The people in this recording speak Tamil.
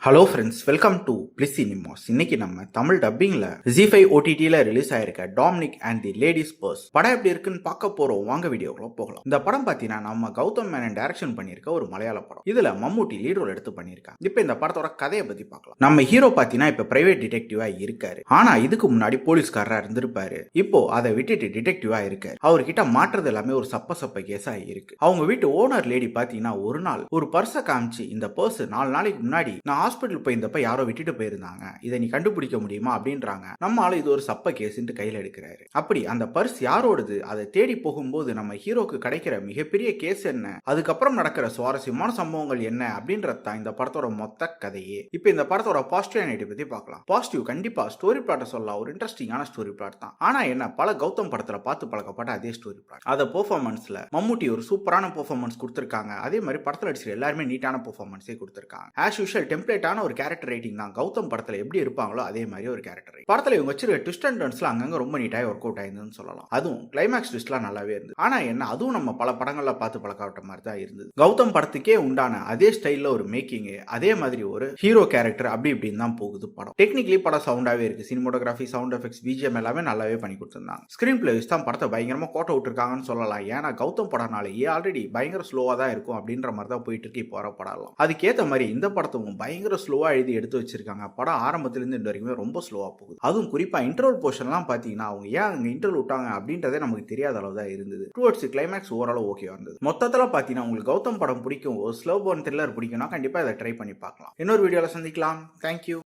Hello friends, welcome to Bliss Cinemas. இன்னைக்கு நம்ம தமிழ் டப்பிங்ல ஜி5 ஓடிடில ரிலீஸ் ஆயிருக்க Dominic and the Ladies Purse படம் எப்படி இருக்குன்னு பார்க்க போறோம். வாங்க வீடியோக்குள்ள போகலாம். இந்த படம் பார்த்தீங்கன்னா நம்ம கௌதம் மேனன் டைரக்ஷன் பண்ணியிருக்க ஒரு மலையாள படம். இதுல மம்முட்டி லீட் ரோல் எடுத்து பண்ணியிருக்காங்க. இப்போ இந்த படத்தோட கதையை பத்தி பார்க்கலாம். நம்ம ஹீரோ பார்த்தீங்கன்னா இப்ப பிரைவேட் டிடெக்டிவா இருக்காரு. ஆனா இதுக்கு முன்னாடி போலீஸ்காரரா இருந்திருப்பாரு. இப்போ அதை விட்டுட்டு டிடெக்டிவா இருக்காரு. அவர்கிட்ட மாற்றுறது எல்லாமே ஒரு சப்ப கேஸா இருக்கு. அவங்க வீட்டு ஓனர் லேடி பார்த்தீங்கன்னா ஒரு நாள் ஒரு பர்ஸை காமிச்சு, இந்த பர்ஸ் 4 நாளைக்கு முன்னாடி நான் ஹாஸ்பிட்டல் போயிருந்தப்ப யாரோ விட்டுட்டு போயிருந்தாங்க, இதை நீ கண்டுபிடிக்க முடியுமா அப்படின்றாங்க. நம்மளால இது ஒரு சப்ப கேஸ்ன்னு கையில் எடுக்கிறாரு. அப்படி அந்த பர்ஸ் யாரோடது அதை தேடி போகும்போது நம்ம ஹீரோக்கு கிடைக்கிற மிகப்பெரிய கேஸ் என்ன, அதுக்கப்புறம் நடக்கிற சுவாரஸ்யமான சம்பவங்கள் என்ன அப்படின்றது தான் இந்த படத்தோட மொத்த கதையே. இப்போ இந்த படத்தோட பாசிட்டிவ் நெகட்டிவ் பத்தி பார்க்கலாம். பாசிட்டிவ் கண்டிப்பா ஸ்டோரி பிளாட்டை சொல்லலாம், ஒரு இன்ட்ரெஸ்டிங்கான ஸ்டோரி பிளாட் தான். ஆனா என்ன, பல கௌதம் படத்துல பார்த்து பழக்கப்பட்ட அதே ஸ்டோரி பிளாட். அத பெர்ஃபார்மன்ஸ்ல மம்முட்டி ஒரு சூப்பரான பெர்ஃபார்மன்ஸ் கொடுத்திருக்காங்க. அதே மாதிரி படத்துல அடிச்சிருக்க எல்லாருமே நீட்டான பெர்ஃபார்மன்ஸே கொடுத்திருக்காங்க. ஆஸ் யூஷுவல் டெம்ப்ளேட் ஒரு கேரக்டர் ரைட்டிங் தான். கௌதம் படத்துல எப்படி இருப்பாங்களோ அதே மாதிரி ஒரு கேரக்டர் ரைட்டிங். படத்துல இவங்க வச்சிருக்க ட்விஸ்ட் அண்ட் டர்ன்ஸ்ல அங்கங்க ரொம்ப நீட்டாக ஒர்க் அவுட் ஆயிருந்துன்னு சொல்லலாம். அதுவும் கிளைமேக்ஸ் ட்விஸ்ட்லாம் நல்லாவே இருந்தது. ஆனா என்ன, அதுவும் நம்ம பல படங்கள்ல பார்த்து பழக்கப்பட்ட மாதிரி தான் இருந்தது. கௌதம் படத்துக்கே உண்டான அதே ஸ்டைல்ல ஒரு மேக்கிங், அதே மாதிரி ஒரு ஹீரோ கேரக்டர் அப்படி இப்படின்னு தான் போகுது படம். டெக்னிக்கலி படம் சவுண்டாவே இருக்கு. சினிமோட்டோகிராஃபி, சவுண்ட் எஃபெக்ட்ஸ், பிஜிஎம் எல்லாமே நல்லாவே பண்ணி கொடுத்திருந்தாங்க. ஸ்கிரீன் பிளே தான் படத்தை பயங்கரமா கோட்டை விட்டுருக்காங்கன்னு சொல்லலாம். ஏன்னா கௌதம் படம்னாலேயே ஆல்ரெடி பயங்கர ஸ்லோவா தான் இருக்கும் அப்படின்ற மாதிரி தான் போயிட்டு இருக்கு இப்போ வர படம். அதுக்கேற்ற மாதிரி இந்த படத்தும் பயங்கர ஸ்லோவா எழுதி எடுத்து வச்சிருக்காங்க. படம் ஆரம்பத்திலிருந்து இந்த வரைக்குமே ரொம்ப ஸ்லோவா போகுது. அதுவும் குறிப்பா இன்டர்வல் போர்ஷன்லாம் பாத்தீங்கன்னா அவங்க ஏன் அங்க இன்டர்வல் விட்டாங்க அப்படின்றதே நமக்கு தெரியாத அளவு தான் இருந்தது. டுவர்ட்ஸ் கிளைமேக்ஸ் ஓரளவு ஓகேவா இருந்தது. மொத்தத்துல பாத்தீங்கன்னா உங்களுக்கு கௌதம் படம் பிடிக்கும், ஒரு ஸ்லோ பர்ன் த்ரில்லர் பிடிக்கும்னா கண்டிப்பா இதை ட்ரை பண்ணி பார்க்கலாம். இன்னொரு வீடியோல சந்திக்கலாம். தேங்க்யூ.